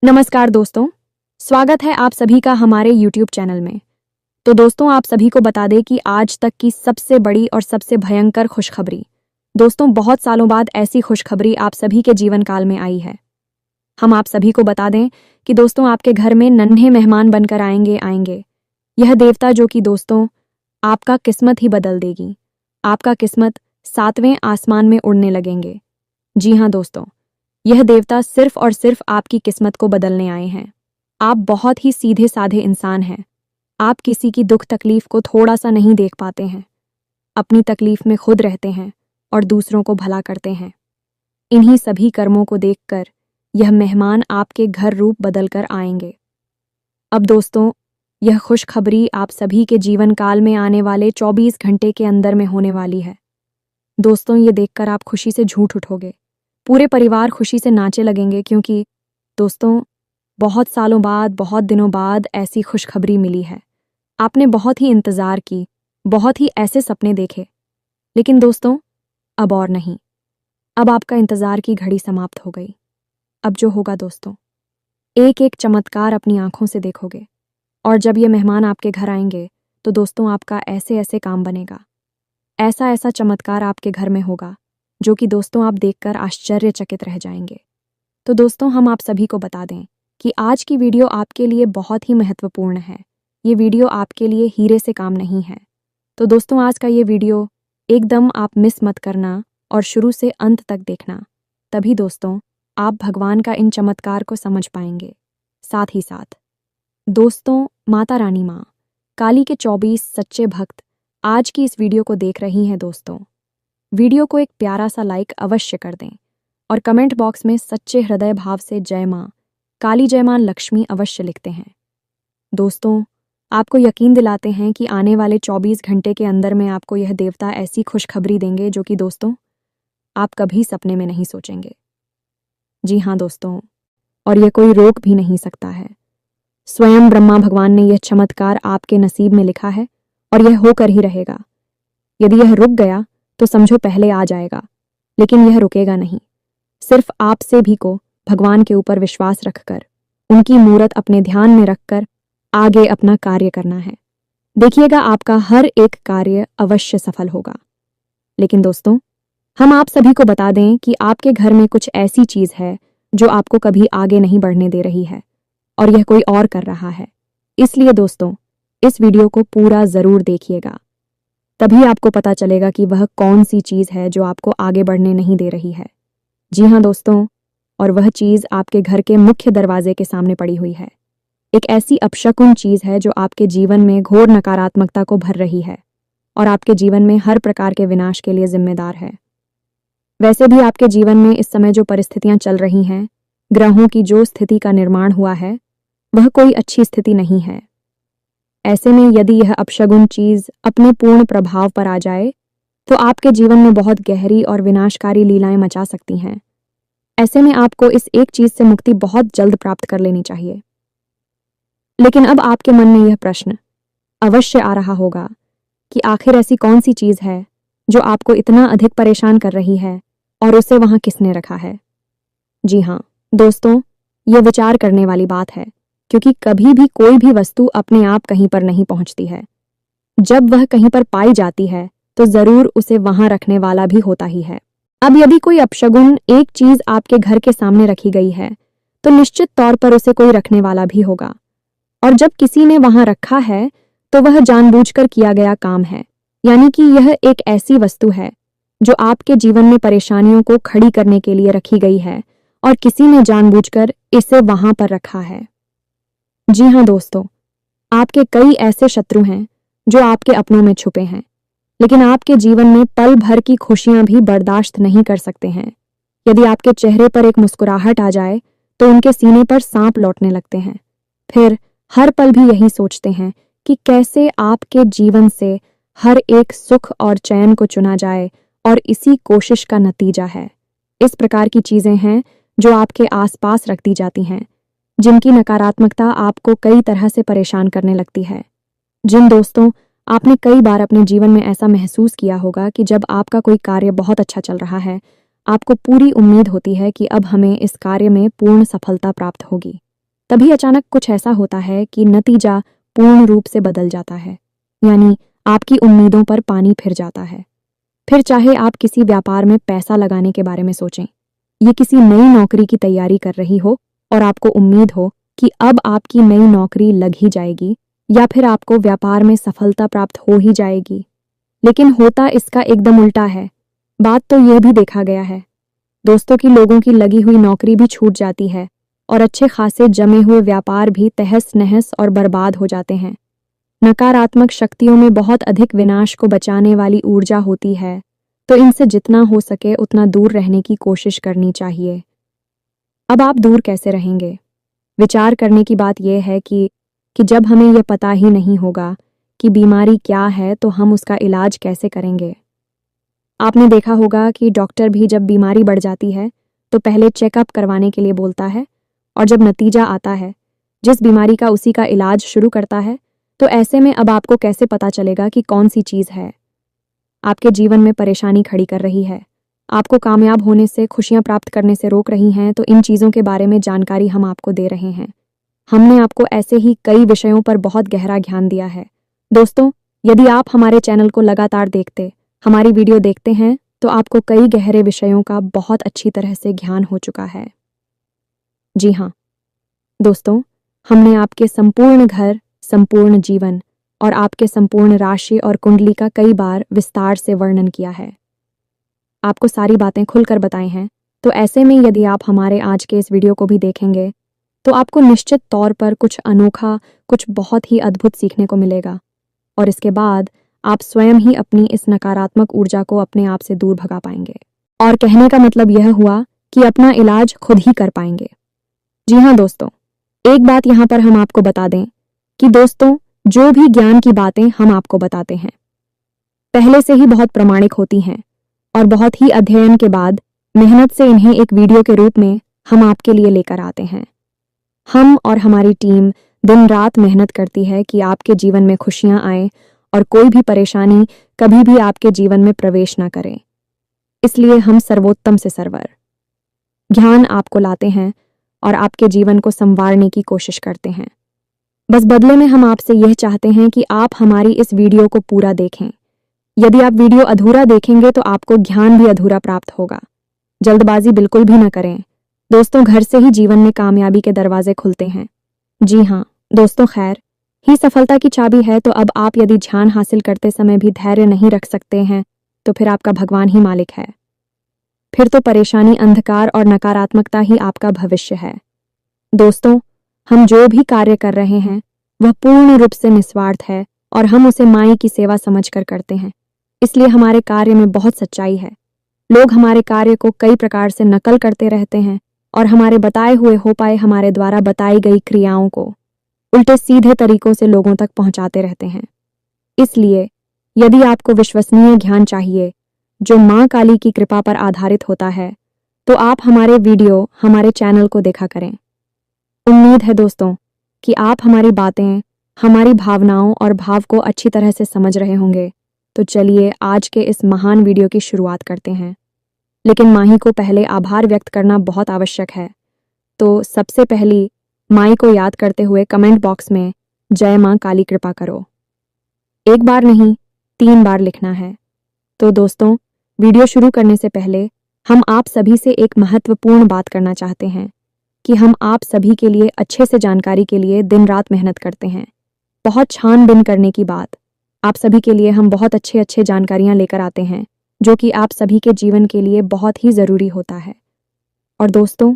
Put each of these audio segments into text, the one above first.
नमस्कार दोस्तों, स्वागत है आप सभी का हमारे YouTube चैनल में। तो दोस्तों, आप सभी को बता दें कि आज तक की सबसे बड़ी और सबसे भयंकर खुशखबरी, दोस्तों बहुत सालों बाद ऐसी खुशखबरी आप सभी के जीवन काल में आई है। हम आप सभी को बता दें कि दोस्तों आपके घर में नन्हे मेहमान बनकर आएंगे। यह देवता जो कि दोस्तों आपका किस्मत ही बदल देगी। आपका किस्मत 7वें आसमान में उड़ने लगेंगे। जी हाँ दोस्तों, यह देवता सिर्फ और सिर्फ आपकी किस्मत को बदलने आए हैं। आप बहुत ही सीधे साधे इंसान हैं। आप किसी की दुख तकलीफ को थोड़ा सा नहीं देख पाते हैं। अपनी तकलीफ में खुद रहते हैं और दूसरों को भला करते हैं। इन्हीं सभी कर्मों को देखकर यह मेहमान आपके घर रूप बदलकर आएंगे। अब दोस्तों, यह खुशखबरी आप सभी के जीवन काल में आने वाले 24 घंटे के अंदर में होने वाली है। दोस्तों, ये देखकर आप खुशी से झूठ उठोगे। पूरे परिवार खुशी से नाचे लगेंगे क्योंकि दोस्तों बहुत सालों बाद, बहुत दिनों बाद ऐसी खुशखबरी मिली है। आपने बहुत ही इंतज़ार की, बहुत ही ऐसे सपने देखे, लेकिन दोस्तों अब और नहीं। अब आपका इंतज़ार की घड़ी समाप्त हो गई। अब जो होगा दोस्तों, एक एक चमत्कार अपनी आंखों से देखोगे। और जब ये मेहमान आपके घर आएंगे तो दोस्तों आपका ऐसे ऐसे काम बनेगा, ऐसा ऐसा चमत्कार आपके घर में होगा जो कि दोस्तों आप देखकर आश्चर्यचकित रह जाएंगे। तो दोस्तों हम आप सभी को बता दें कि आज की वीडियो आपके लिए बहुत ही महत्वपूर्ण है। ये वीडियो आपके लिए हीरे से काम नहीं है। तो दोस्तों आज का ये वीडियो एकदम आप मिस मत करना और शुरू से अंत तक देखना। तभी दोस्तों आप भगवान का इन चमत्कार को समझ पाएंगे। साथ ही साथ दोस्तों माता रानी माँ काली के 24 सच्चे भक्त आज की इस वीडियो को देख रही हैं। दोस्तों वीडियो को एक प्यारा सा लाइक अवश्य कर दें और कमेंट बॉक्स में सच्चे हृदय भाव से जय माँ काली, जय माँ लक्ष्मी अवश्य लिखते हैं। दोस्तों आपको यकीन दिलाते हैं कि आने वाले 24 घंटे के अंदर में आपको यह देवता ऐसी खुशखबरी देंगे जो कि दोस्तों आप कभी सपने में नहीं सोचेंगे। जी हाँ दोस्तों, और यह कोई रोक भी नहीं सकता है। स्वयं ब्रह्मा भगवान ने यह चमत्कार आपके नसीब में लिखा है और यह होकर ही रहेगा। यदि यह रुक गया तो समझो पहले आ जाएगा, लेकिन यह रुकेगा नहीं। सिर्फ आपसे भी को भगवान के ऊपर विश्वास रखकर, उनकी मूरत अपने ध्यान में रखकर आगे अपना कार्य करना है। देखिएगा आपका हर एक कार्य अवश्य सफल होगा। लेकिन दोस्तों हम आप सभी को बता दें कि आपके घर में कुछ ऐसी चीज है जो आपको कभी आगे नहीं बढ़ने दे रही है और यह कोई और कर रहा है। इसलिए दोस्तों इस वीडियो को पूरा जरूर देखिएगा, तभी आपको पता चलेगा कि वह कौन सी चीज़ है जो आपको आगे बढ़ने नहीं दे रही है। जी हाँ दोस्तों, और वह चीज़ आपके घर के मुख्य दरवाजे के सामने पड़ी हुई है। एक ऐसी अपशकुन चीज़ है जो आपके जीवन में घोर नकारात्मकता को भर रही है और आपके जीवन में हर प्रकार के विनाश के लिए जिम्मेदार है। वैसे भी आपके जीवन में इस समय जो परिस्थितियां चल रही हैं, ग्रहों की जो स्थिति का निर्माण हुआ है, वह कोई अच्छी स्थिति नहीं है। ऐसे में यदि यह अपशगुन चीज अपने पूर्ण प्रभाव पर आ जाए तो आपके जीवन में बहुत गहरी और विनाशकारी लीलाएं मचा सकती हैं। ऐसे में आपको इस एक चीज से मुक्ति बहुत जल्द प्राप्त कर लेनी चाहिए। लेकिन अब आपके मन में यह प्रश्न अवश्य आ रहा होगा कि आखिर ऐसी कौन सी चीज है जो आपको इतना अधिक परेशान कर रही है और उसे वहां किसने रखा है। जी हाँ दोस्तों, यह विचार करने वाली बात है, क्योंकि कभी भी कोई भी वस्तु अपने आप कहीं पर नहीं पहुंचती है। जब वह कहीं पर पाई जाती है तो जरूर उसे वहां रखने वाला भी होता ही है। अब यदि कोई अपशगुन एक चीज आपके घर के सामने रखी गई है तो निश्चित तौर पर उसे कोई रखने वाला भी होगा, और जब किसी ने वहां रखा है तो वह जानबूझकर किया गया काम है। यानी कि यह एक ऐसी वस्तु है जो आपके जीवन में परेशानियों को खड़ी करने के लिए रखी गई है और किसी ने जानबूझकर इसे वहां पर रखा है। जी हाँ दोस्तों, आपके कई ऐसे शत्रु हैं जो आपके अपनों में छुपे हैं, लेकिन आपके जीवन में पल भर की खुशियां भी बर्दाश्त नहीं कर सकते हैं। यदि आपके चेहरे पर एक मुस्कुराहट आ जाए तो उनके सीने पर सांप लौटने लगते हैं। फिर हर पल भी यही सोचते हैं कि कैसे आपके जीवन से हर एक सुख और चैन को चुना जाए, और इसी कोशिश का नतीजा है। इस प्रकार की चीजें हैं जो आपके आसपास रख दी जाती हैं, जिनकी नकारात्मकता आपको कई तरह से परेशान करने लगती है। जिन दोस्तों आपने कई बार अपने जीवन में ऐसा महसूस किया होगा कि जब आपका कोई कार्य बहुत अच्छा चल रहा है, आपको पूरी उम्मीद होती है कि अब हमें इस कार्य में पूर्ण सफलता प्राप्त होगी, तभी अचानक कुछ ऐसा होता है कि नतीजा पूर्ण रूप से बदल जाता है, यानी आपकी उम्मीदों पर पानी फिर जाता है। फिर चाहे आप किसी व्यापार में पैसा लगाने के बारे में सोचें, ये किसी नई नौकरी की तैयारी कर रही हो और आपको उम्मीद हो कि अब आपकी नई नौकरी लग ही जाएगी या फिर आपको व्यापार में सफलता प्राप्त हो ही जाएगी, लेकिन होता इसका एकदम उल्टा है। बात तो यह भी देखा गया है दोस्तों कि लोगों की लगी हुई नौकरी भी छूट जाती है और अच्छे खासे जमे हुए व्यापार भी तहस नहस और बर्बाद हो जाते हैं। नकारात्मक शक्तियों में बहुत अधिक विनाश को बचाने वाली ऊर्जा होती है, तो इनसे जितना हो सके उतना दूर रहने की कोशिश करनी चाहिए। अब आप दूर कैसे रहेंगे? विचार करने की बात यह है कि जब हमें यह पता ही नहीं होगा कि बीमारी क्या है तो हम उसका इलाज कैसे करेंगे। आपने देखा होगा कि डॉक्टर भी जब बीमारी बढ़ जाती है तो पहले चेकअप करवाने के लिए बोलता है, और जब नतीजा आता है जिस बीमारी का उसी का इलाज शुरू करता है, तो ऐसे में अब आपको कैसे पता चलेगा कि कौन सी चीज़ है आपके जीवन में परेशानी खड़ी कर रही है, आपको कामयाब होने से, खुशियां प्राप्त करने से रोक रही हैं। तो इन चीज़ों के बारे में जानकारी हम आपको दे रहे हैं। हमने आपको ऐसे ही कई विषयों पर बहुत गहरा ज्ञान दिया है। दोस्तों, यदि आप हमारे चैनल को लगातार देखते, हमारी वीडियो देखते हैं, तो आपको कई गहरे विषयों का बहुत अच्छी तरह से ज्ञान हो चुका है। जी हाँ दोस्तों, हमने आपके संपूर्ण घर, संपूर्ण जीवन और आपके संपूर्ण राशि और कुंडली का कई बार विस्तार से वर्णन किया है, आपको सारी बातें खुलकर बताई हैं। तो ऐसे में यदि आप हमारे आज के इस वीडियो को भी देखेंगे तो आपको निश्चित तौर पर कुछ अनोखा, कुछ बहुत ही अद्भुत सीखने को मिलेगा, और इसके बाद आप स्वयं ही अपनी इस नकारात्मक ऊर्जा को अपने आप से दूर भगा पाएंगे, और कहने का मतलब यह हुआ कि अपना इलाज खुद ही कर पाएंगे। जी हाँ दोस्तों, एक बात यहाँ पर हम आपको बता दें कि दोस्तों, जो भी ज्ञान की बातें हम आपको बताते हैं पहले से ही बहुत प्रामाणिक होती हैं, और बहुत ही अध्ययन के बाद मेहनत से इन्हें एक वीडियो के रूप में हम आपके लिए लेकर आते हैं। हम और हमारी टीम दिन रात मेहनत करती है कि आपके जीवन में खुशियां आए और कोई भी परेशानी कभी भी आपके जीवन में प्रवेश ना करे। इसलिए हम सर्वोत्तम से सर्वर ज्ञान आपको लाते हैं और आपके जीवन को संवारने की कोशिश करते हैं। बस बदले में हम आपसे यह चाहते हैं कि आप हमारी इस वीडियो को पूरा देखें। यदि आप वीडियो अधूरा देखेंगे तो आपको ज्ञान भी अधूरा प्राप्त होगा। जल्दबाजी बिल्कुल भी ना करें दोस्तों, घर से ही जीवन में कामयाबी के दरवाजे खुलते हैं। जी हाँ दोस्तों, खैर ही सफलता की चाबी है। तो अब आप यदि ध्यान हासिल करते समय भी धैर्य नहीं रख सकते हैं तो फिर आपका भगवान ही मालिक है। फिर तो परेशानी, अंधकार और नकारात्मकता ही आपका भविष्य है। दोस्तों, हम जो भी कार्य कर रहे हैं वह पूर्ण रूप से निस्वार्थ है और हम उसे माई की सेवा समझकर करते हैं। इसलिए हमारे कार्य में बहुत सच्चाई है। लोग हमारे कार्य को कई प्रकार से नकल करते रहते हैं और हमारे बताए हुए हो पाए, हमारे द्वारा बताई गई क्रियाओं को उल्टे सीधे तरीकों से लोगों तक पहुंचाते रहते हैं। इसलिए यदि आपको विश्वसनीय ज्ञान चाहिए जो मां काली की कृपा पर आधारित होता है, तो आप हमारे वीडियो, हमारे चैनल को देखा करें। उम्मीद है दोस्तों कि आप हमारी बातें, हमारी भावनाओं और भाव को अच्छी तरह से समझ रहे होंगे। तो चलिए आज के इस महान वीडियो की शुरुआत करते हैं। लेकिन माही को पहले आभार व्यक्त करना बहुत आवश्यक है। तो सबसे पहली माई को याद करते हुए कमेंट बॉक्स में जय मां काली कृपा करो, एक बार नहीं 3 बार लिखना है। तो दोस्तों, वीडियो शुरू करने से पहले हम आप सभी से एक महत्वपूर्ण बात करना चाहते हैं कि हम आप सभी के लिए अच्छे से जानकारी के लिए दिन रात मेहनत करते हैं। बहुत छानबीन करने की बात, आप सभी के लिए हम बहुत अच्छे जानकारियां लेकर आते हैं जो कि आप सभी के जीवन के लिए बहुत ही ज़रूरी होता है। और दोस्तों,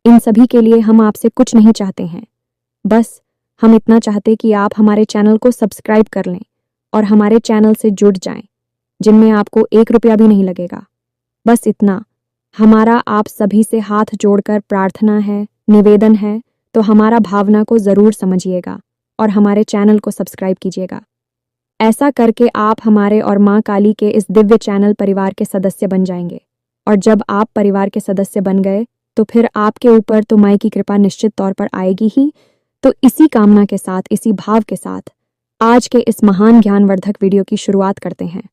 इन सभी के लिए हम आपसे कुछ नहीं चाहते हैं, बस हम इतना चाहते कि आप हमारे चैनल को सब्सक्राइब कर लें और हमारे चैनल से जुड़ जाएं, जिनमें आपको 1 रुपया भी नहीं लगेगा। बस इतना हमारा आप सभी से हाथ जोड़कर प्रार्थना है, निवेदन है। तो हमारा भावना को ज़रूर समझिएगा और हमारे चैनल को सब्सक्राइब कीजिएगा। ऐसा करके आप हमारे और मां काली के इस दिव्य चैनल परिवार के सदस्य बन जाएंगे, और जब आप परिवार के सदस्य बन गए तो फिर आपके ऊपर तो माई की कृपा निश्चित तौर पर आएगी ही। तो इसी कामना के साथ, इसी भाव के साथ आज के इस महान ज्ञानवर्धक वीडियो की शुरुआत करते हैं।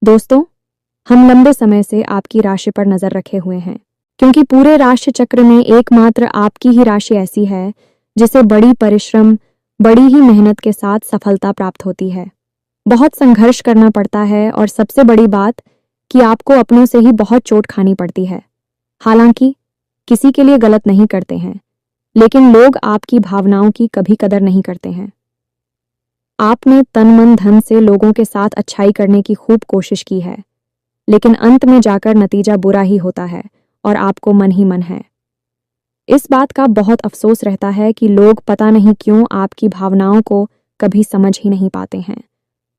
दोस्तों, हम लंबे समय से आपकी राशि पर नज़र रखे हुए हैं। क्योंकि पूरे राशि चक्र में एकमात्र आपकी ही राशि ऐसी है जिसे बड़ी परिश्रम, बड़ी ही मेहनत के साथ सफलता प्राप्त होती है। बहुत संघर्ष करना पड़ता है और सबसे बड़ी बात कि आपको अपनों से ही बहुत चोट खानी पड़ती है। हालांकि किसी के लिए गलत नहीं करते हैं, लेकिन लोग आपकी भावनाओं की कभी कदर नहीं करते हैं। आपने तन मन धन से लोगों के साथ अच्छाई करने की खूब कोशिश की है, लेकिन अंत में जाकर नतीजा बुरा ही होता है और आपको मन ही मन है। इस बात का बहुत अफसोस रहता है कि लोग पता नहीं क्यों आपकी भावनाओं को कभी समझ ही नहीं पाते हैं।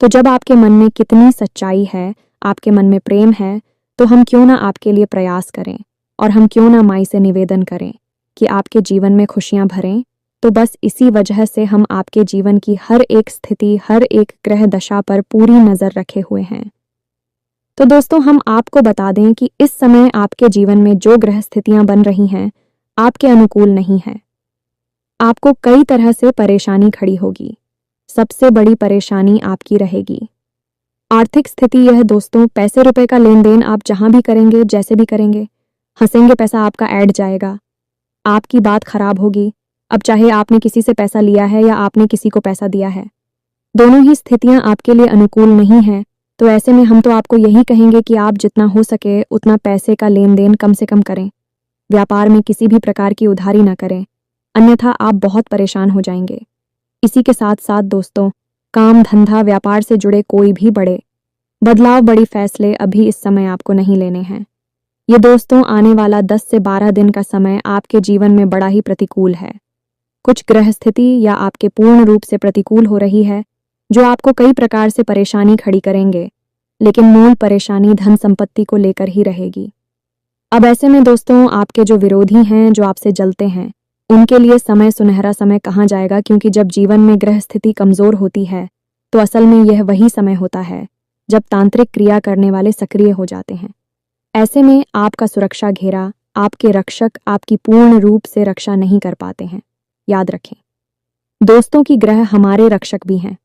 तो जब आपके मन में कितनी सच्चाई है, आपके मन में प्रेम है, तो हम क्यों ना आपके लिए प्रयास करें और हम क्यों ना माई से निवेदन करें कि आपके जीवन में खुशियां भरें। तो बस इसी वजह से हम आपके जीवन की हर एक स्थिति, हर एक ग्रह दशा पर पूरी नज़र रखे हुए हैं। तो दोस्तों, हम आपको बता दें कि इस समय आपके जीवन में जो ग्रह स्थितियां बन रही हैं, आपके अनुकूल नहीं है। आपको कई तरह से परेशानी खड़ी होगी। सबसे बड़ी परेशानी आपकी रहेगी आर्थिक स्थिति। यह दोस्तों, पैसे रुपए का लेन देन आप जहां भी करेंगे, जैसे भी करेंगे, हंसेंगे, पैसा आपका ऐड जाएगा, आपकी बात खराब होगी। अब चाहे आपने किसी से पैसा लिया है या आपने किसी को पैसा दिया है, दोनों ही स्थितियां आपके लिए अनुकूल नहीं हैं। तो ऐसे में हम तो आपको यही कहेंगे कि आप जितना हो सके उतना पैसे का लेन देन कम से कम करें। व्यापार में किसी भी प्रकार की उधारी ना करें, अन्यथा आप बहुत परेशान हो जाएंगे। इसी के साथ साथ दोस्तों, काम धंधा व्यापार से जुड़े कोई भी बड़े बदलाव, बड़ी फैसले अभी इस समय आपको नहीं लेने हैं। ये दोस्तों, आने वाला 10 से 12 दिन का समय आपके जीवन में बड़ा ही प्रतिकूल है। कुछ ग्रह स्थिति या आपके पूर्ण रूप से प्रतिकूल हो रही है, जो आपको कई प्रकार से परेशानी खड़ी करेंगे, लेकिन मूल परेशानी धन संपत्ति को लेकर ही रहेगी। अब ऐसे में दोस्तों, आपके जो विरोधी हैं, जो आपसे जलते हैं, उनके लिए समय, सुनहरा समय कहाँ जाएगा, क्योंकि जब जीवन में ग्रह स्थिति कमजोर होती है तो असल में यह वही समय होता है जब तांत्रिक क्रिया करने वाले सक्रिय हो जाते हैं। ऐसे में आपका सुरक्षा घेरा, आपके रक्षक आपकी पूर्ण रूप से रक्षा नहीं कर पाते हैं। याद रखें दोस्तों कि ग्रह हमारे रक्षक भी हैं,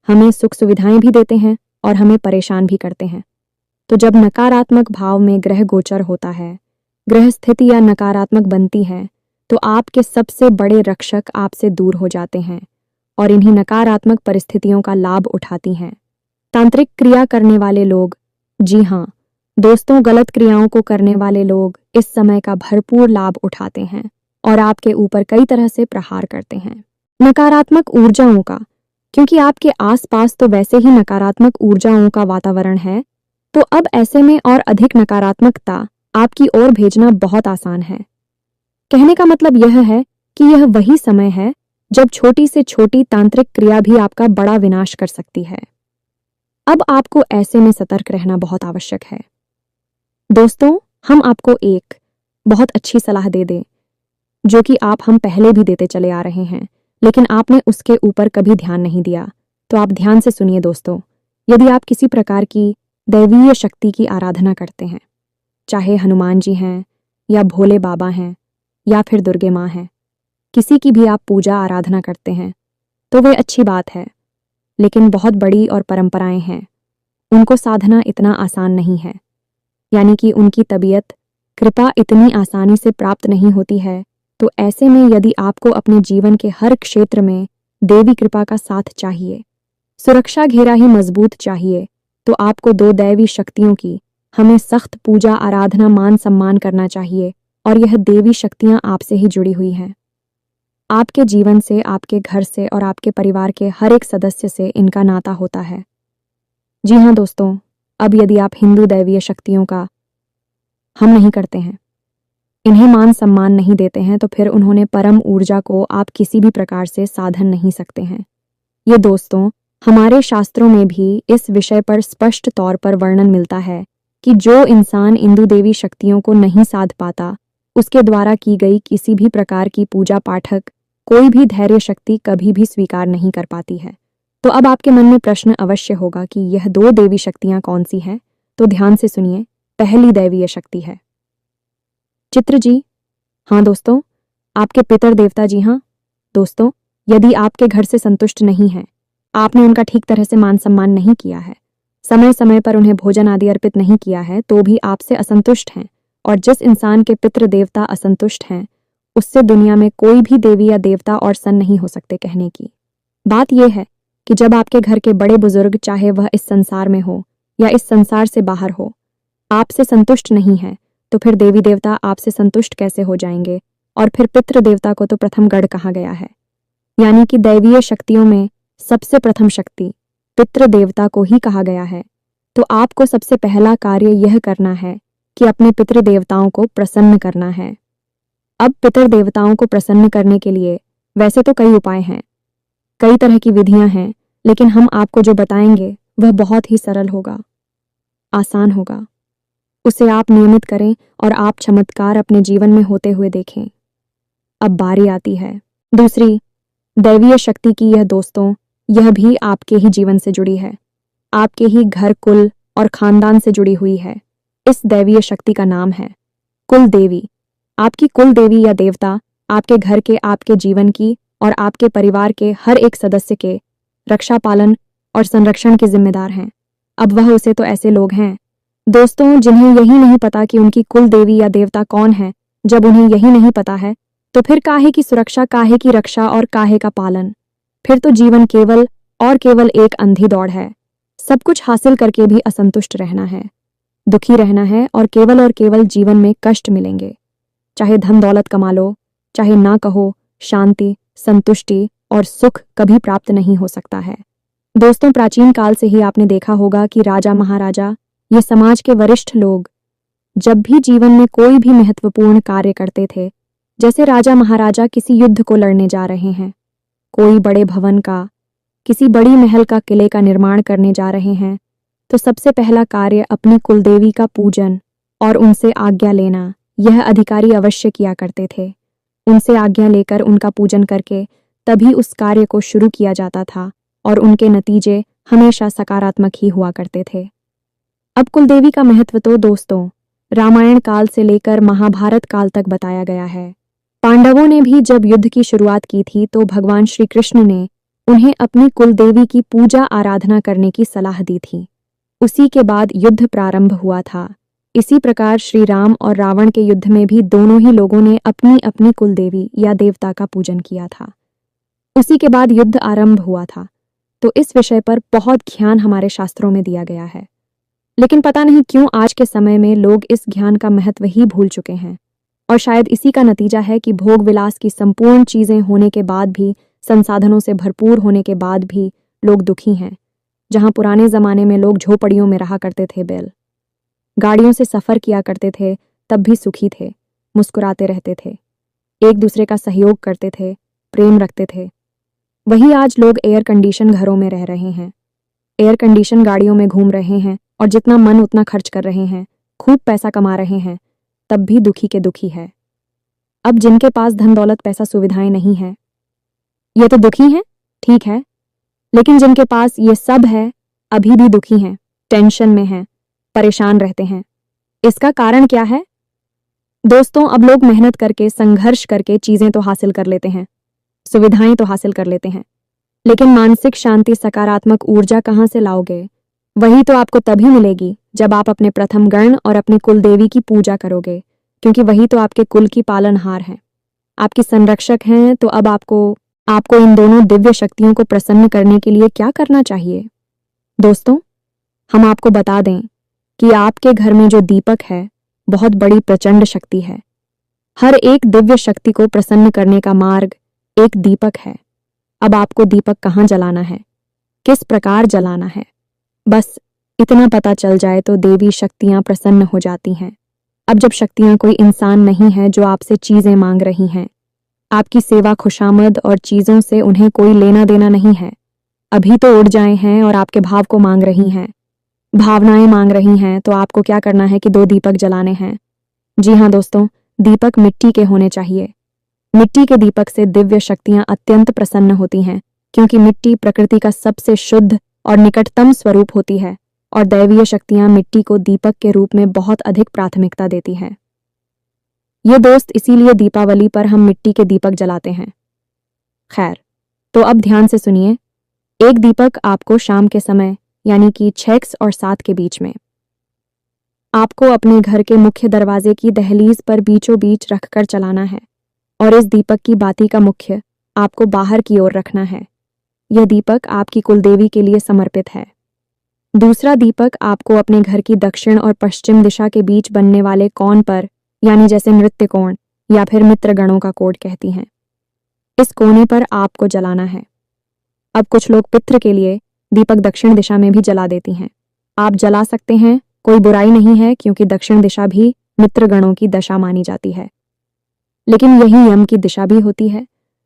हमें सुख सुविधाएं भी देते हैं और हमें परेशान भी करते हैं। तो जब नकारात्मक भाव में ग्रह गोचर होता है, ग्रह स्थिति या नकारात्मक बनती है, तो आपके सबसे बड़े रक्षक आपसे दूर हो जाते हैं और इन्हीं नकारात्मक परिस्थितियों का लाभ उठाती हैं तांत्रिक क्रिया करने वाले लोग। जी हाँ दोस्तों, गलत क्रियाओं को करने वाले लोग इस समय का भरपूर लाभ उठाते हैं और आपके ऊपर कई तरह से प्रहार करते हैं नकारात्मक ऊर्जाओं का। क्योंकि आपके आसपास तो वैसे ही नकारात्मक ऊर्जाओं का वातावरण है, तो अब ऐसे में और अधिक नकारात्मकता आपकी ओर भेजना बहुत आसान है। कहने का मतलब यह है कि यह वही समय है जब छोटी से छोटी तांत्रिक क्रिया भी आपका बड़ा विनाश कर सकती है। अब आपको ऐसे में सतर्क रहना बहुत आवश्यक है। दोस्तों, हम आपको एक बहुत अच्छी सलाह दे दें, जो कि हम पहले भी देते चले आ रहे हैं, लेकिन आपने उसके ऊपर कभी ध्यान नहीं दिया। तो आप ध्यान से सुनिए दोस्तों। यदि आप किसी प्रकार की दैवीय शक्ति की आराधना करते हैं, चाहे हनुमान जी हैं या भोले बाबा हैं या फिर दुर्गे माँ हैं, किसी की भी आप पूजा आराधना करते हैं, तो वे अच्छी बात है, लेकिन बहुत बड़ी और परंपराएं हैं, उनको साधना इतना आसान नहीं है। यानी कि उनकी तबीयत, कृपा इतनी आसानी से प्राप्त नहीं होती है। तो ऐसे में यदि आपको अपने जीवन के हर क्षेत्र में देवी कृपा का साथ चाहिए, सुरक्षा घेरा ही मजबूत चाहिए, तो आपको दो दैवी शक्तियों की हमें सख्त पूजा आराधना, मान सम्मान करना चाहिए। और यह देवी शक्तियां आपसे ही जुड़ी हुई हैं, आपके जीवन से, आपके घर से और आपके परिवार के हर एक सदस्य से इनका नाता होता है। जी हाँ दोस्तों, अब यदि आप हिंदू दैवीय शक्तियों का हम नहीं करते हैं, इन्हें मान सम्मान नहीं देते हैं, तो फिर उन्होंने परम ऊर्जा को आप किसी भी प्रकार से साधन नहीं सकते हैं। ये दोस्तों, हमारे शास्त्रों में भी इस विषय पर स्पष्ट तौर पर वर्णन मिलता है कि जो इंसान इंदु देवी शक्तियों को नहीं साध पाता, उसके द्वारा की गई किसी भी प्रकार की पूजा पाठक कोई भी धैर्य शक्ति कभी भी स्वीकार नहीं कर पाती है। तो अब आपके मन में प्रश्न अवश्य होगा कि यह दो देवी शक्तियां कौन सी हैं? तो ध्यान से सुनिए। पहली दैवीय शक्ति है चित्र जी। हाँ दोस्तों, आपके पितर देवता। जी हाँ दोस्तों, यदि आपके घर से संतुष्ट नहीं है, आपने उनका ठीक तरह से मान सम्मान नहीं किया है, समय समय पर उन्हें भोजन आदि अर्पित नहीं किया है, तो भी आपसे असंतुष्ट हैं और जिस इंसान के पितृ देवता असंतुष्ट हैं उससे दुनिया में कोई भी देवी या देवता और सन नहीं हो सकते। कहने की बात यह है कि जब आपके घर के बड़े बुजुर्ग, चाहे वह इस संसार में हो या इस संसार से बाहर हो, आपसे संतुष्ट नहीं है तो फिर देवी देवता आपसे संतुष्ट कैसे हो जाएंगे। और फिर पितृ देवता को तो प्रथम गढ़ कहा गया है, यानी कि दैवीय शक्तियों में सबसे प्रथम शक्ति पितृ देवता को ही कहा गया है। तो आपको सबसे पहला कार्य यह करना है कि अपने पितृ देवताओं को प्रसन्न करना है। अब पितृ देवताओं को प्रसन्न करने के लिए वैसे तो कई उपाय हैं, कई तरह की विधियां हैं, लेकिन हम आपको जो बताएंगे वह बहुत ही सरल होगा, आसान होगा। उसे आप नियमित करें और आप चमत्कार अपने जीवन में होते हुए देखें। अब बारी आती है दूसरी दैवीय शक्ति की। यह दोस्तों, यह भी आपके ही जीवन से जुड़ी है, आपके ही घर, कुल और खानदान से जुड़ी हुई है। इस दैवीय शक्ति का नाम है कुल देवी। आपकी कुल देवी या देवता आपके घर के, आपके जीवन की और आपके परिवार के हर एक सदस्य के रक्षा, पालन और संरक्षण के जिम्मेदार हैं। अब वह उसे तो ऐसे लोग हैं दोस्तों जिन्हें यही नहीं पता कि उनकी कुल देवी या देवता कौन है। जब उन्हें यही नहीं पता है तो फिर काहे की सुरक्षा, काहे की रक्षा और काहे का पालन। फिर तो जीवन केवल और केवल एक अंधी दौड़ है। सब कुछ हासिल करके भी असंतुष्ट रहना है, दुखी रहना है और केवल जीवन में कष्ट मिलेंगे। चाहे धन दौलत कमा लो, चाहे ना कहो, शांति, संतुष्टि और सुख कभी प्राप्त नहीं हो सकता है। दोस्तों, प्राचीन काल से ही आपने देखा होगा कि राजा, महाराजा, ये समाज के वरिष्ठ लोग जब भी जीवन में कोई भी महत्वपूर्ण कार्य करते थे, जैसे राजा महाराजा किसी युद्ध को लड़ने जा रहे हैं, कोई बड़े भवन का, किसी बड़ी महल का, किले का निर्माण करने जा रहे हैं, तो सबसे पहला कार्य अपनी कुलदेवी का पूजन और उनसे आज्ञा लेना यह अधिकारी अवश्य किया करते थे। उनसे आज्ञा लेकर उनका पूजन करके तभी उस कार्य को शुरू किया जाता था और उनके नतीजे हमेशा सकारात्मक ही हुआ करते थे। अब कुलदेवी का महत्व तो दोस्तों रामायण काल से लेकर महाभारत काल तक बताया गया है। पांडवों ने भी जब युद्ध की शुरुआत की थी तो भगवान श्री कृष्ण ने उन्हें अपनी कुलदेवी की पूजा आराधना करने की सलाह दी थी। उसी के बाद युद्ध प्रारंभ हुआ था। इसी प्रकार श्री राम और रावण के युद्ध में भी दोनों ही लोगों ने अपनी अपनी कुलदेवी या देवता का पूजन किया था। उसी के बाद युद्ध आरंभ हुआ था। तो इस विषय पर बहुत ज्ञान हमारे शास्त्रों में दिया गया है, लेकिन पता नहीं क्यों आज के समय में लोग इस ज्ञान का महत्व ही भूल चुके हैं। और शायद इसी का नतीजा है कि भोग विलास की संपूर्ण चीजें होने के बाद भी, संसाधनों से भरपूर होने के बाद भी लोग दुखी हैं। जहां पुराने जमाने में लोग झोपड़ियों में रहा करते थे, बैल गाड़ियों से सफर किया करते थे, तब भी सुखी थे, मुस्कुराते रहते थे, एक दूसरे का सहयोग करते थे, प्रेम रखते थे। वही आज लोग एयर कंडीशन घरों में रह रहे हैं, एयर कंडीशन गाड़ियों में घूम रहे हैं और जितना मन उतना खर्च कर रहे हैं, खूब पैसा कमा रहे हैं, तब भी दुखी के दुखी है। अब जिनके पास धन दौलत, पैसा, सुविधाएं नहीं है, ये तो दुखी हैं, ठीक है, लेकिन जिनके पास ये सब है अभी भी दुखी हैं, टेंशन में हैं, परेशान रहते हैं। इसका कारण क्या है दोस्तों? अब लोग मेहनत करके, संघर्ष करके चीजें तो हासिल कर लेते हैं, सुविधाएं तो हासिल कर लेते हैं, लेकिन मानसिक शांति, सकारात्मक ऊर्जा कहां से लाओगे? वही तो आपको तभी मिलेगी जब आप अपने प्रथम गण और अपनी कुल देवी की पूजा करोगे, क्योंकि वही तो आपके कुल की पालनहार हैं, आपकी संरक्षक हैं। तो अब आपको इन दोनों दिव्य शक्तियों को प्रसन्न करने के लिए क्या करना चाहिए दोस्तों? हम आपको बता दें कि आपके घर में जो दीपक है बहुत बड़ी प्रचंड शक्ति है। हर एक दिव्य शक्ति को प्रसन्न करने का मार्ग एक दीपक है। अब आपको दीपक कहाँ जलाना है, किस प्रकार जलाना है, बस इतना पता चल जाए तो देवी शक्तियां प्रसन्न हो जाती हैं। अब जब शक्तियां कोई इंसान नहीं है जो आपसे चीजें मांग रही हैं, आपकी सेवा, खुशामद और चीजों से उन्हें कोई लेना देना नहीं है, अभी तो उड़ जाए हैं और आपके भाव को मांग रही हैं, भावनाएं मांग रही हैं, तो आपको क्या करना है कि 2 दीपक जलाने हैं। जी हाँ दोस्तों, दीपक मिट्टी के होने चाहिए। मिट्टी के दीपक से दिव्य शक्तियां अत्यंत प्रसन्न होती हैं, क्योंकि मिट्टी प्रकृति का सबसे शुद्ध और निकटतम स्वरूप होती है और दैवीय शक्तियां मिट्टी को दीपक के रूप में बहुत अधिक प्राथमिकता देती है। ये दोस्त इसीलिए दीपावली पर हम मिट्टी के दीपक जलाते हैं। खैर, तो अब ध्यान से सुनिए। एक दीपक आपको शाम के समय, यानी कि 6 और 7 के बीच में आपको अपने घर के मुख्य दरवाजे की दहलीज पर बीचों बीच रखकर चलाना है और इस दीपक की बाती का मुख्य आपको बाहर की ओर रखना है। यह दीपक आपकी कुलदेवी के लिए समर्पित है। दूसरा दीपक आपको अपने घर की दक्षिण और पश्चिम दिशा के बीच बनने वाले कोण पर, यानी जैसे नृत्य कोण या फिर मित्रगणों का कोड कहती हैं, इस कोने पर आपको जलाना है। अब कुछ लोग पितृ के लिए दीपक दक्षिण दिशा में भी जला देती हैं। आप जला सकते हैं, कोई बुराई नहीं है, क्योंकि दक्षिण दिशा भी मित्रगणों की दशा मानी जाती है, लेकिन यही यम की दिशा भी होती है।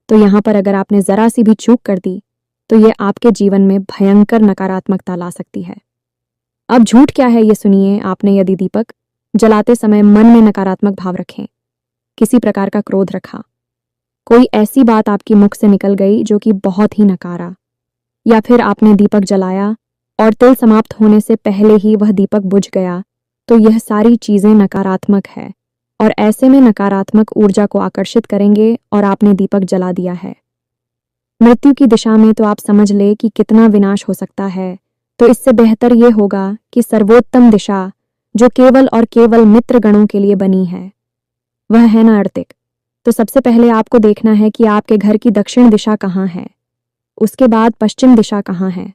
तो यहाँ पर अगर आपने जरा सी भी चूक कर दी तो ये आपके जीवन में भयंकर नकारात्मकता ला सकती है। अब झूठ क्या है ये सुनिए। आपने यदि दीपक जलाते समय मन में नकारात्मक भाव रखें, किसी प्रकार का क्रोध रखा, कोई ऐसी बात आपकी मुख से निकल गई जो कि बहुत ही नकारा, या फिर आपने दीपक जलाया और तिल समाप्त होने से पहले ही वह दीपक बुझ गया, तो यह सारी चीजें नकारात्मक है और ऐसे में नकारात्मक ऊर्जा को आकर्षित करेंगे और आपने दीपक जला दिया है मृत्यु की दिशा में। तो आप समझ ले कि कितना विनाश हो सकता है। तो इससे बेहतर ये होगा कि सर्वोत्तम दिशा, जो केवल और केवल मित्रगणों के लिए बनी है, वह है ना अर्तिक। तो सबसे पहले आपको देखना है कि आपके घर की दक्षिण दिशा कहाँ है, उसके बाद पश्चिम दिशा कहाँ है,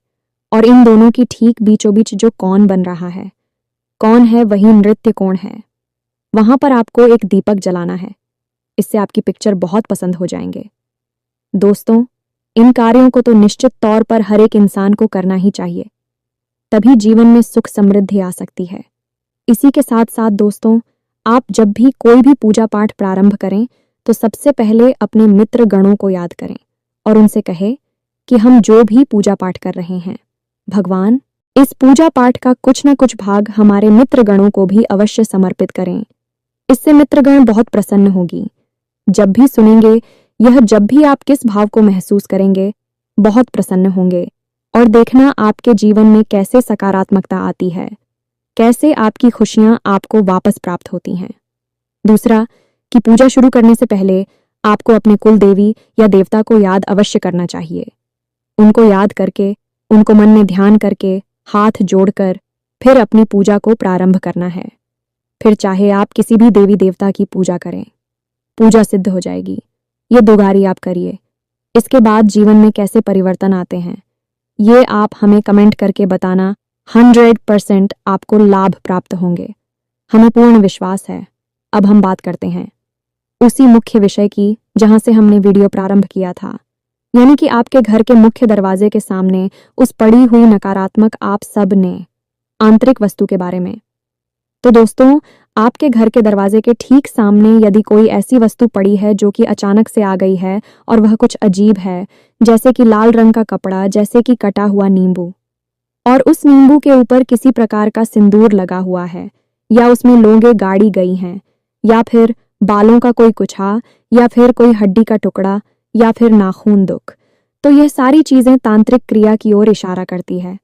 और इन दोनों की ठीक बीचों बीच जो कोण बन रहा है, कौन है वही नृत्य कोण है। वहां पर आपको एक दीपक जलाना है। इससे आपकी पिक्चर बहुत पसंद हो जाएंगे। दोस्तों, इन कार्यों को तो निश्चित तौर पर हर एक इंसान को करना ही चाहिए, तभी जीवन में सुख समृद्धि आ सकती है। इसी के साथ साथ दोस्तों, आप जब भी कोई भी पूजा पाठ प्रारंभ करें तो सबसे पहले अपने मित्र गणों को याद करें और उनसे कहें कि हम जो भी पूजा पाठ कर रहे हैं, भगवान, इस पूजा पाठ का कुछ न कुछ भाग हमारे मित्र गणों को भी अवश्य समर्पित करें। इससे मित्रगण बहुत प्रसन्न होगी। जब भी सुनेंगे यह, जब भी आप किस भाव को महसूस करेंगे, बहुत प्रसन्न होंगे और देखना आपके जीवन में कैसे सकारात्मकता आती है, कैसे आपकी खुशियां आपको वापस प्राप्त होती हैं। दूसरा, कि पूजा शुरू करने से पहले आपको अपने कुल देवी या देवता को याद अवश्य करना चाहिए। उनको याद करके, उनको मन में ध्यान करके, हाथ जोड़कर फिर अपनी पूजा को प्रारंभ करना है। फिर चाहे आप किसी भी देवी देवता की पूजा करें, पूजा सिद्ध हो जाएगी। ये दोगारी आप करिए। इसके बाद जीवन में कैसे परिवर्तन आते हैं, ये आप हमें कमेंट करके बताना। 100% आपको लाभ प्राप्त होंगे, हमें पूर्ण विश्वास है। अब हम बात करते हैं उसी मुख्य विषय की जहां से हमने वीडियो प्रारंभ किया था, यानी कि आपके घर के मुख्य दरवाजे के सामने उस पड़ी हुई नकारात्मक आप सब ने आंतरिक वस्तु के बारे में। तो दोस्तों, आपके घर के दरवाजे के ठीक सामने यदि कोई ऐसी वस्तु पड़ी है जो कि अचानक से आ गई है और वह कुछ अजीब है, जैसे कि लाल रंग का कपड़ा, जैसे कि कटा हुआ नींबू, और उस नींबू के ऊपर किसी प्रकार का सिंदूर लगा हुआ है, या उसमें लोंगे गाड़ी गई हैं, या फिर बालों का कोई गुच्छा, या फिर कोई हड्डी का टुकड़ा, या फिर नाखून दुख, तो यह सारी चीजें तांत्रिक क्रिया की ओर इशारा करती है।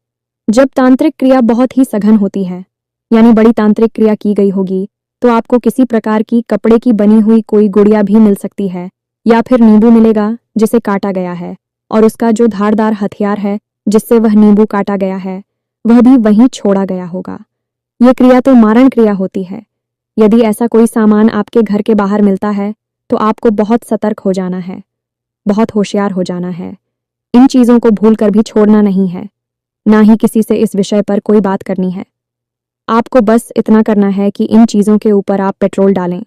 जब तांत्रिक क्रिया बहुत ही सघन होती है, यानी बड़ी तांत्रिक क्रिया की गई होगी, तो आपको किसी प्रकार की कपड़े की बनी हुई कोई गुड़िया भी मिल सकती है, या फिर नींबू मिलेगा जिसे काटा गया है और उसका जो धारदार हथियार है जिससे वह नींबू काटा गया है, वह भी वहीं छोड़ा गया होगा। यह क्रिया तो मारण क्रिया होती है। यदि ऐसा कोई सामान आपके घर के बाहर मिलता है तो आपको बहुत सतर्क हो जाना है, बहुत होशियार हो जाना है। इन चीजों को भूल कर भी छोड़ना नहीं है, ना ही किसी से इस विषय पर कोई बात करनी है। आपको बस इतना करना है कि इन चीजों के ऊपर आप पेट्रोल डालें,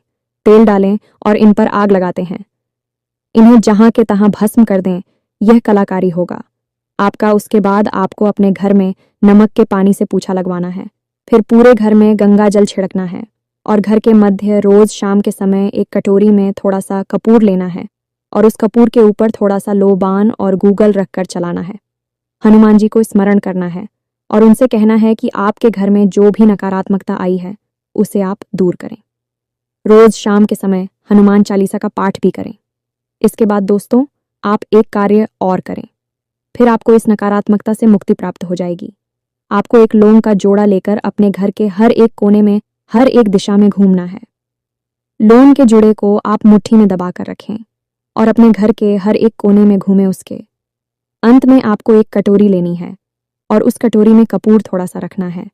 तेल डालें और इन पर आग लगाते हैं। इन्हें जहां के तहां भस्म कर दें। यह कलाकारी होगा आपका। उसके बाद आपको अपने घर में नमक के पानी से पूछा लगवाना है, फिर पूरे घर में गंगा जल छिड़कना है और घर के मध्य रोज शाम के समय एक कटोरी में थोड़ा सा कपूर लेना है और उस कपूर के ऊपर थोड़ा सा लोबान और गूगल रखकर चलाना है। हनुमान जी को स्मरण करना है और उनसे कहना है कि आपके घर में जो भी नकारात्मकता आई है उसे आप दूर करें। रोज शाम के समय हनुमान चालीसा का पाठ भी करें। इसके बाद दोस्तों, आप एक कार्य और करें, फिर आपको इस नकारात्मकता से मुक्ति प्राप्त हो जाएगी। आपको एक लौंग का जोड़ा लेकर अपने घर के हर एक कोने में, हर एक दिशा में घूमना है। लौंग के जोड़े को आप मुट्ठी में दबाकर रखें और अपने घर के हर एक कोने में घूमें। उसके अंत में आपको एक कटोरी लेनी है और उस कटोरी में कपूर थोड़ा सा रखना है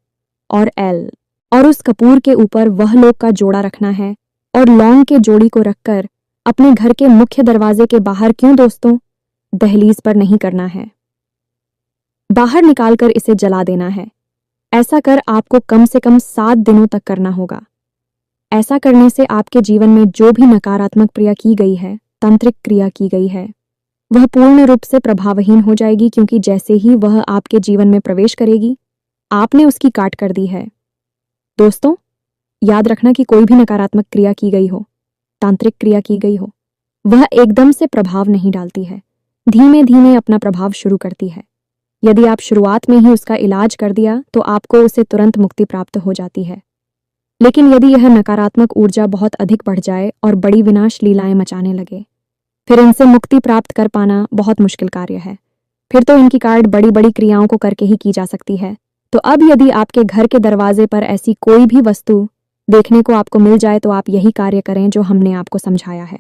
और एल और उस कपूर के ऊपर वह लोग का जोड़ा रखना है और लौंग के जोड़ी को रखकर अपने घर के मुख्य दरवाजे के बाहर, क्यों दोस्तों, दहलीज पर नहीं करना है, बाहर निकालकर इसे जला देना है। ऐसा कर आपको कम से कम 7 दिनों तक करना होगा। ऐसा करने से आपके जीवन में जो भी नकारात्मक क्रिया की गई है, तांत्रिक क्रिया की गई है, वह पूर्ण रूप से प्रभावहीन हो जाएगी, क्योंकि जैसे ही वह आपके जीवन में प्रवेश करेगी, आपने उसकी काट कर दी है। दोस्तों, याद रखना कि कोई भी नकारात्मक क्रिया की गई हो, तांत्रिक क्रिया की गई हो, वह एकदम से प्रभाव नहीं डालती है, धीमे धीमे अपना प्रभाव शुरू करती है। यदि आप शुरुआत में ही उसका इलाज कर दिया तो आपको उससे तुरंत मुक्ति प्राप्त हो जाती है। लेकिन यदि यह नकारात्मक ऊर्जा बहुत अधिक बढ़ जाए और बड़ी विनाश लीलाएं मचाने लगे, फिर इनसे मुक्ति प्राप्त कर पाना बहुत मुश्किल कार्य है। फिर तो इनकी काट बड़ी बड़ी क्रियाओं को करके ही की जा सकती है। तो अब यदि आपके घर के दरवाजे पर ऐसी कोई भी वस्तु देखने को आपको मिल जाए तो आप यही कार्य करें जो हमने आपको समझाया है।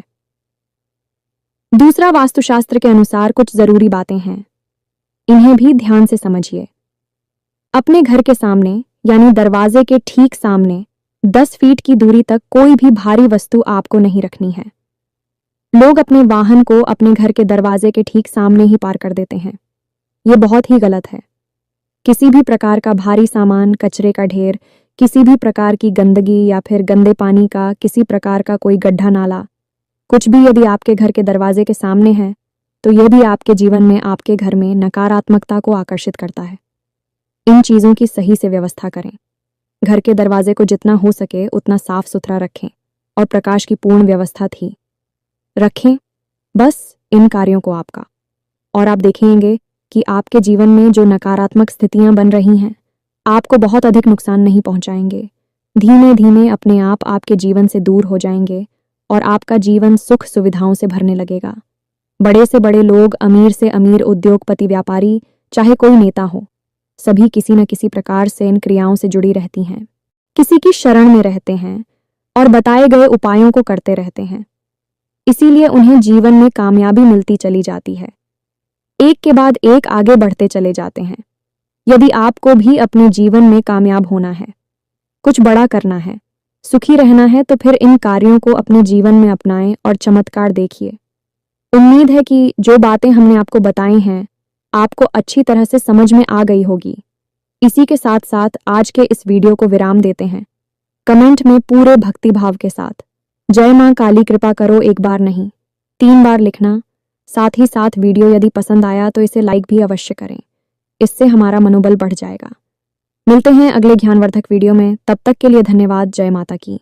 दूसरा, वास्तुशास्त्र के अनुसार कुछ जरूरी बातें हैं, इन्हें भी ध्यान से समझिए। अपने घर के सामने यानी दरवाजे के ठीक सामने 10 फीट की दूरी तक कोई भी भारी वस्तु आपको नहीं रखनी है। लोग अपने वाहन को अपने घर के दरवाजे के ठीक सामने ही पार कर देते हैं। ये बहुत ही गलत है। किसी भी प्रकार का भारी सामान, कचरे का ढेर, किसी भी प्रकार की गंदगी या फिर गंदे पानी का किसी प्रकार का कोई गड्ढा नाला, कुछ भी यदि आपके घर के दरवाजे के सामने है तो यह भी आपके जीवन में, आपके घर में नकारात्मकता को आकर्षित करता है। इन चीज़ों की सही से व्यवस्था करें। घर के दरवाजे को जितना हो सके उतना साफ सुथरा रखें और प्रकाश की पूर्ण व्यवस्था थी रखें। बस इन कार्यों को आपका, और आप देखेंगे कि आपके जीवन में जो नकारात्मक स्थितियां बन रही हैं आपको बहुत अधिक नुकसान नहीं पहुंचाएंगे। धीमे धीमे अपने आप आपके जीवन से दूर हो जाएंगे और आपका जीवन सुख सुविधाओं से भरने लगेगा। बड़े से बड़े लोग, अमीर से अमीर उद्योगपति, व्यापारी, चाहे कोई नेता हो, सभी किसी न किसी प्रकार से इन क्रियाओं से जुड़ी रहती हैं, किसी की शरण में रहते हैं और बताए गए उपायों को करते रहते हैं। इसीलिए उन्हें जीवन में कामयाबी मिलती चली जाती है, एक के बाद एक आगे बढ़ते चले जाते हैं। यदि आपको भी अपने जीवन में कामयाब होना है, कुछ बड़ा करना है, सुखी रहना है, तो फिर इन कार्यों को अपने जीवन में अपनाएं और चमत्कार देखिए। उम्मीद है कि जो बातें हमने आपको बताई हैं आपको अच्छी तरह से समझ में आ गई होगी। इसी के साथ साथ आज के इस वीडियो को विराम देते हैं। कमेंट में पूरे भक्ति भाव के साथ जय मां काली कृपा करो, एक बार नहीं 3 बार लिखना। साथ ही साथ वीडियो यदि पसंद आया तो इसे लाइक भी अवश्य करें, इससे हमारा मनोबल बढ़ जाएगा। मिलते हैं अगले ज्ञानवर्धक वीडियो में, तब तक के लिए धन्यवाद। जय माता की।